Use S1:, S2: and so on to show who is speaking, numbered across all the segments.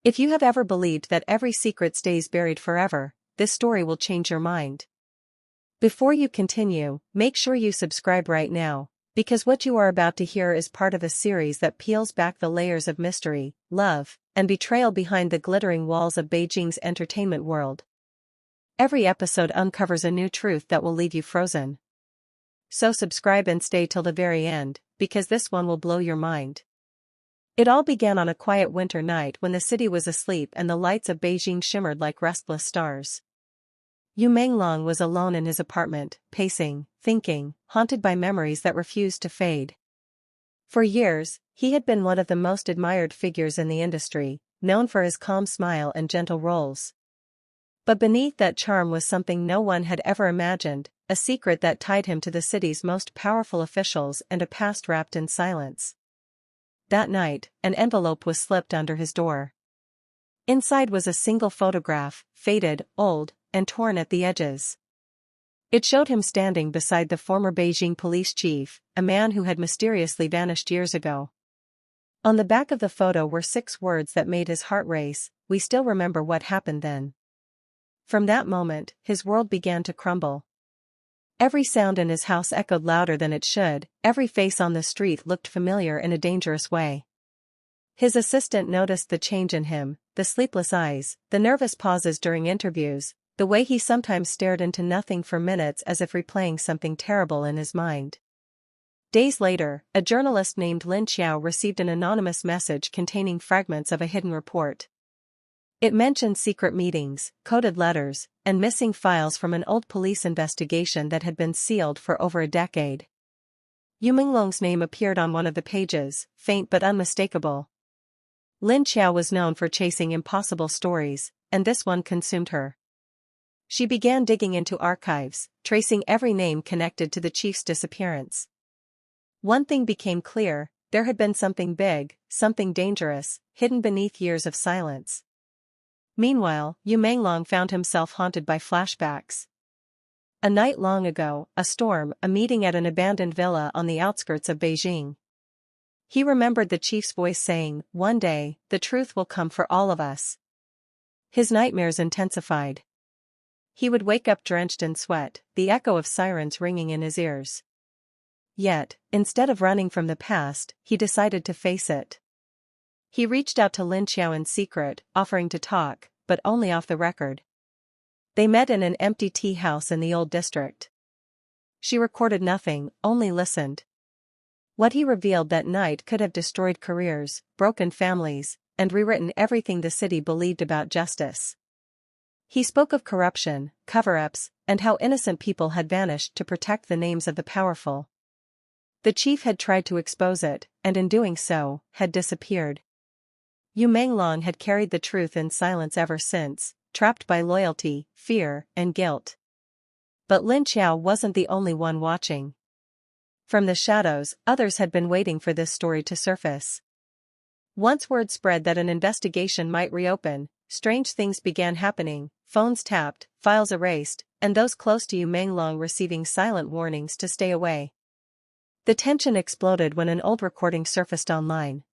S1: If you have ever believed that every secret stays buried forever, this story will change your mind. Before you continue, make sure you subscribe right now, because what you are about to hear is part of a series that peels back the layers of mystery, love, and betrayal behind the glittering walls of Beijing's entertainment world. Every episode uncovers a new truth that will leave you frozen. So subscribe and stay till the very end, because this one will blow your mind. It all began on a quiet winter night when the city was asleep and the lights of Beijing shimmered like restless stars. Yu Menglong was alone in his apartment, pacing, thinking, haunted by memories that refused to fade. For years, he had been one of the most admired figures in the industry, known for his calm smile and gentle roles. But beneath that charm was something no one had ever imagined, a secret that tied him to the city's most powerful officials and a past wrapped in silence. That night, an envelope was slipped under his door. Inside was a single photograph, faded, old, and torn at the edges. It showed him standing beside the former Beijing police chief, a man who had mysteriously vanished years ago. On the back of the photo were 6 words that made his heart race: "We still remember what happened then." From that moment, his world began to crumble. Every sound in his house echoed louder than it should, every face on the street looked familiar in a dangerous way. His assistant noticed the change in him, the sleepless eyes, the nervous pauses during interviews, the way he sometimes stared into nothing for minutes as if replaying something terrible in his mind. Days later, a journalist named Lin Xiao received an anonymous message containing fragments of a hidden report. It mentioned secret meetings, coded letters, and missing files from an old police investigation that had been sealed for over a decade. Yu Menglong's name appeared on one of the pages, faint but unmistakable. Lin Xiao was known for chasing impossible stories, and this one consumed her. She began digging into archives, tracing every name connected to the chief's disappearance. One thing became clear: there had been something big, something dangerous, hidden beneath years of silence. Meanwhile, Yu Menglong found himself haunted by flashbacks. A night long ago, a storm, a meeting at an abandoned villa on the outskirts of Beijing. He remembered the chief's voice saying, "One day, the truth will come for all of us." His nightmares intensified. He would wake up drenched in sweat, the echo of sirens ringing in his ears. Yet, instead of running from the past, he decided to face it. He reached out to Lin Xiao in secret, offering to talk, but only off the record. They met in an empty tea house in the old district. She recorded nothing, only listened. What he revealed that night could have destroyed careers, broken families, and rewritten everything the city believed about justice. He spoke of corruption, cover-ups, and how innocent people had vanished to protect the names of the powerful. The chief had tried to expose it, and in doing so, had disappeared. Yu Menglong had carried the truth in silence ever since, trapped by loyalty, fear, and guilt. But Lin Xiao wasn't the only one watching. From the shadows, others had been waiting for this story to surface. Once word spread that an investigation might reopen, strange things began happening: phones tapped, files erased, and those close to Yu Menglong receiving silent warnings to stay away. The tension exploded when an old recording surfaced online.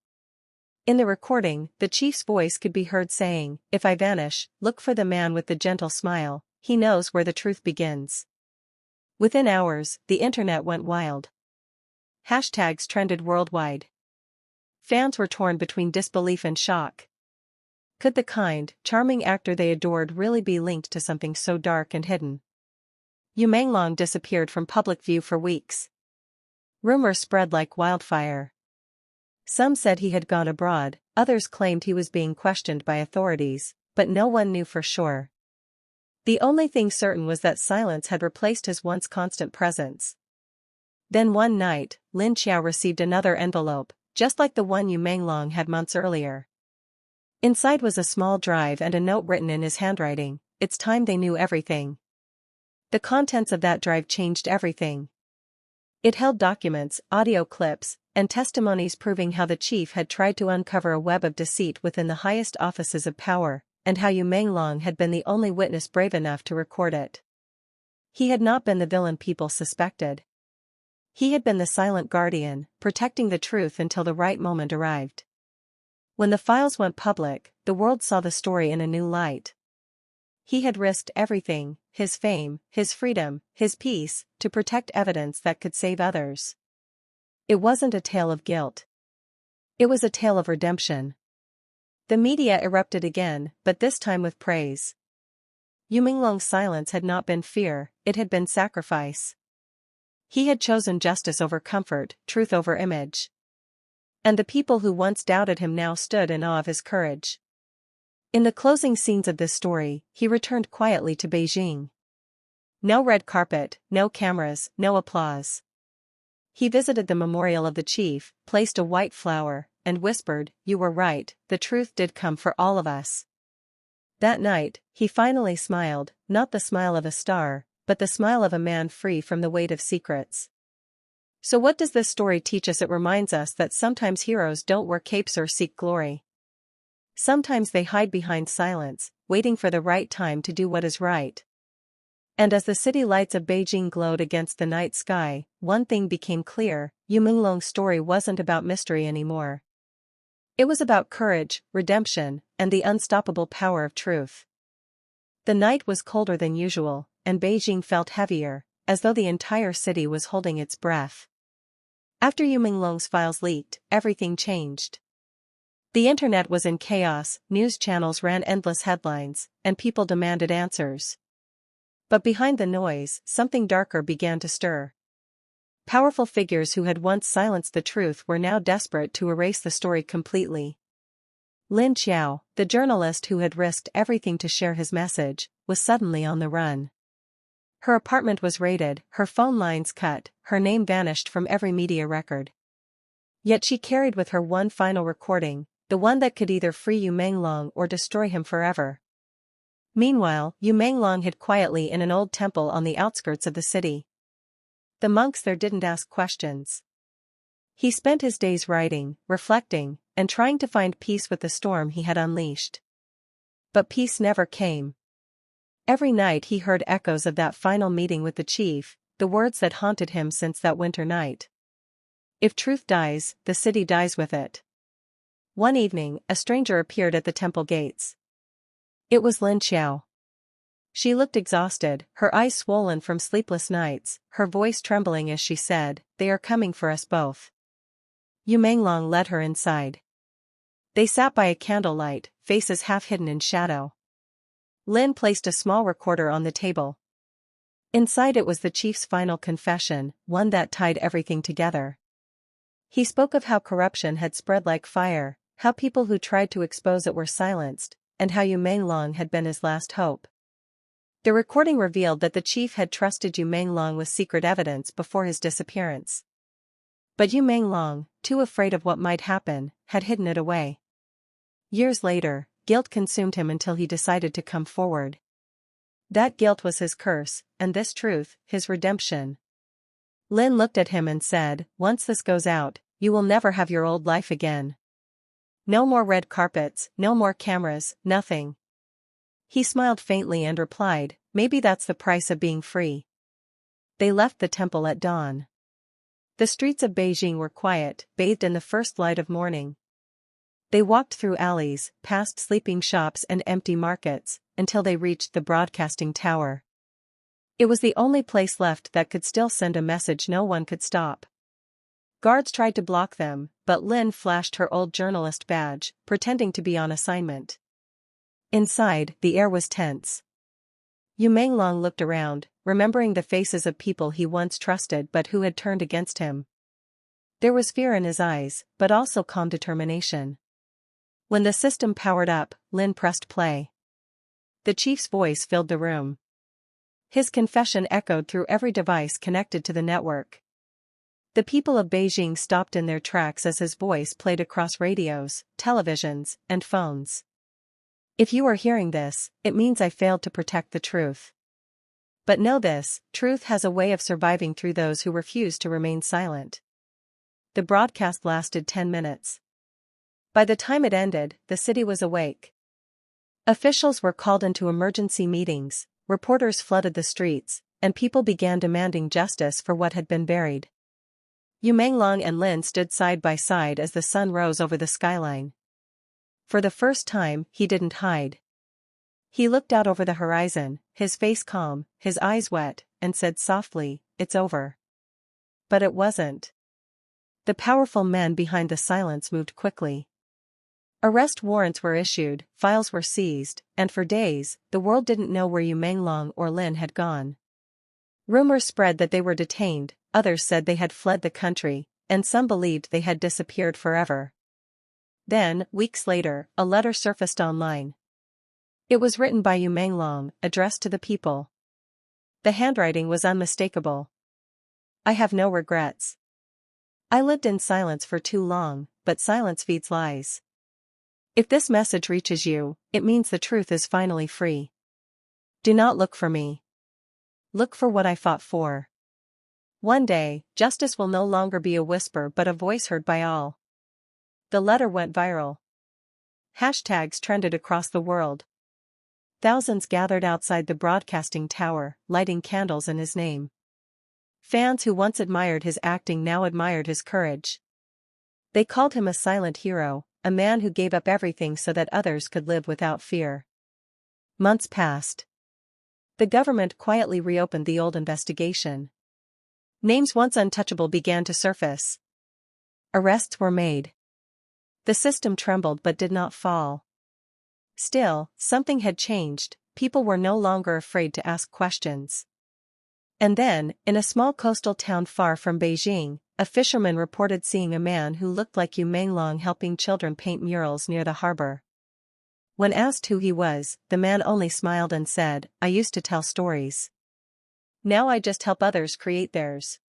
S1: In the recording, the chief's voice could be heard saying, "If I vanish, look for the man with the gentle smile, he knows where the truth begins." Within hours, the internet went wild. Hashtags trended worldwide. Fans were torn between disbelief and shock. Could the kind, charming actor they adored really be linked to something so dark and hidden? Yu Menglong disappeared from public view for weeks. Rumors spread like wildfire. Some said he had gone abroad, others claimed he was being questioned by authorities, but no one knew for sure. The only thing certain was that silence had replaced his once constant presence. Then one night, Lin Xiao received another envelope, just like the one Yu Menglong had months earlier. Inside was a small drive and a note written in his handwriting: "It's time they knew everything." The contents of that drive changed everything. It held documents, audio clips, and testimonies proving how the chief had tried to uncover a web of deceit within the highest offices of power, and how Yu Menglong had been the only witness brave enough to record it. He had not been the villain people suspected. He had been the silent guardian, protecting the truth until the right moment arrived. When the files went public, the world saw the story in a new light. He had risked everything, his fame, his freedom, his peace, to protect evidence that could save others. It wasn't a tale of guilt. It was a tale of redemption. The media erupted again, but this time with praise. Yu Menglong's silence had not been fear, it had been sacrifice. He had chosen justice over comfort, truth over image. And the people who once doubted him now stood in awe of his courage. In the closing scenes of this story, he returned quietly to Beijing. No red carpet, no cameras, no applause. He visited the memorial of the chief, placed a white flower, and whispered, "You were right, the truth did come for all of us." That night, he finally smiled, not the smile of a star, but the smile of a man free from the weight of secrets. So what does this story teach us? It reminds us that sometimes heroes don't wear capes or seek glory. Sometimes they hide behind silence, waiting for the right time to do what is right. And as the city lights of Beijing glowed against the night sky, one thing became clear: Yu Menglong's story wasn't about mystery anymore. It was about courage, redemption, and the unstoppable power of truth. The night was colder than usual, and Beijing felt heavier, as though the entire city was holding its breath. After Yu Menglong's files leaked, everything changed. The internet was in chaos, news channels ran endless headlines, and people demanded answers. But behind the noise, something darker began to stir. Powerful figures who had once silenced the truth were now desperate to erase the story completely. Lin Xiao, the journalist who had risked everything to share his message, was suddenly on the run. Her apartment was raided, her phone lines cut, her name vanished from every media record. Yet she carried with her one final recording, the one that could either free Yu Menglong or destroy him forever. Meanwhile, Yu Menglong hid quietly in an old temple on the outskirts of the city. The monks there didn't ask questions. He spent his days writing, reflecting, and trying to find peace with the storm he had unleashed. But peace never came. Every night he heard echoes of that final meeting with the chief, the words that haunted him since that winter night. If truth dies, the city dies with it. One evening, a stranger appeared at the temple gates. It was Lin Xiao. She looked exhausted, her eyes swollen from sleepless nights, her voice trembling as she said, "They are coming for us both." Yu Menglong led her inside. They sat by a candlelight, faces half hidden in shadow. Lin placed a small recorder on the table. Inside it was the chief's final confession, one that tied everything together. He spoke of how corruption had spread like fire, how people who tried to expose it were silenced, and how Yu Menglong had been his last hope. The recording revealed that the chief had trusted Yu Menglong with secret evidence before his disappearance. But Yu Menglong, too afraid of what might happen, had hidden it away. Years later, guilt consumed him until he decided to come forward. That guilt was his curse, and this truth, his redemption. Lin looked at him and said, "Once this goes out, you will never have your old life again. No more red carpets, no more cameras, nothing." He smiled faintly and replied, "Maybe that's the price of being free." They left the temple at dawn. The streets of Beijing were quiet, bathed in the first light of morning. They walked through alleys, past sleeping shops and empty markets, until they reached the broadcasting tower. It was the only place left that could still send a message no one could stop. Guards tried to block them, but Lin flashed her old journalist badge, pretending to be on assignment. Inside, the air was tense. Yu Menglong looked around, remembering the faces of people he once trusted but who had turned against him. There was fear in his eyes, but also calm determination. When the system powered up, Lin pressed play. The chief's voice filled the room. His confession echoed through every device connected to the network. The people of Beijing stopped in their tracks as his voice played across radios, televisions, and phones. "If you are hearing this, it means I failed to protect the truth. But know this, truth has a way of surviving through those who refuse to remain silent." The broadcast lasted 10 minutes. By the time it ended, the city was awake. Officials were called into emergency meetings, reporters flooded the streets, and people began demanding justice for what had been buried. Yu Menglong and Lin stood side by side as the sun rose over the skyline. For the first time, he didn't hide. He looked out over the horizon, his face calm, his eyes wet, and said softly, "It's over." But it wasn't. The powerful men behind the silence moved quickly. Arrest warrants were issued, files were seized, and for days, the world didn't know where Yu Menglong or Lin had gone. Rumors spread that they were detained, others said they had fled the country, and some believed they had disappeared forever. Then, weeks later, a letter surfaced online. It was written by Yu Menglong, addressed to the people. The handwriting was unmistakable. "I have no regrets. I lived in silence for too long, but silence feeds lies. If this message reaches you, it means the truth is finally free. Do not look for me. Look for what I fought for. One day, justice will no longer be a whisper but a voice heard by all." The letter went viral. Hashtags trended across the world. Thousands gathered outside the broadcasting tower, lighting candles in his name. Fans who once admired his acting now admired his courage. They called him a silent hero, a man who gave up everything so that others could live without fear. Months passed. The government quietly reopened the old investigation. Names once untouchable began to surface. Arrests were made. The system trembled but did not fall. Still, something had changed, people were no longer afraid to ask questions. And then, in a small coastal town far from Beijing, a fisherman reported seeing a man who looked like Yu Menglong helping children paint murals near the harbor. When asked who he was, the man only smiled and said, "I used to tell stories. Now I just help others create theirs."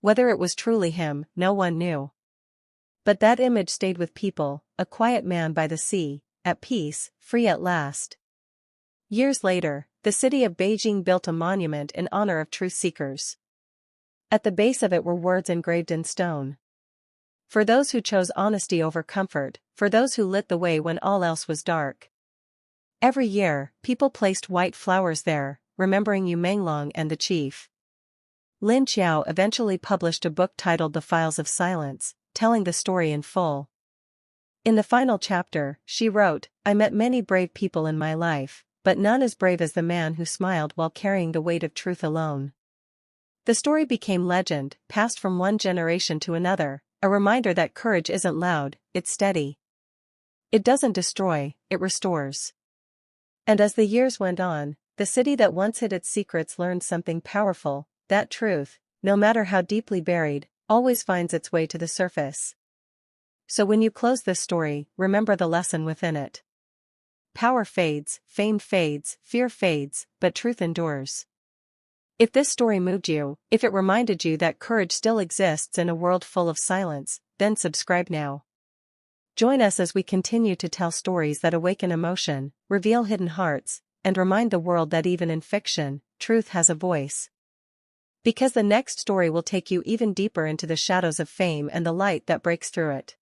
S1: Whether it was truly him, no one knew. But that image stayed with people, a quiet man by the sea, at peace, free at last. Years later, the city of Beijing built a monument in honor of truth seekers. At the base of it were words engraved in stone. For those who chose honesty over comfort, for those who lit the way when all else was dark. Every year, people placed white flowers there, remembering Yu Menglong and the chief. Lin Qiao eventually published a book titled The Files of Silence, telling the story in full. In the final chapter, she wrote, "I met many brave people in my life, but none as brave as the man who smiled while carrying the weight of truth alone." The story became legend, passed from one generation to another, a reminder that courage isn't loud, it's steady. It doesn't destroy, it restores. And as the years went on, the city that once hid its secrets learned something powerful, that truth, no matter how deeply buried, always finds its way to the surface. So when you close this story, remember the lesson within it. Power fades, fame fades, fear fades, but truth endures. If this story moved you, if it reminded you that courage still exists in a world full of silence, then subscribe now. Join us as we continue to tell stories that awaken emotion, reveal hidden hearts, and remind the world that even in fiction, truth has a voice. Because the next story will take you even deeper into the shadows of fame and the light that breaks through it.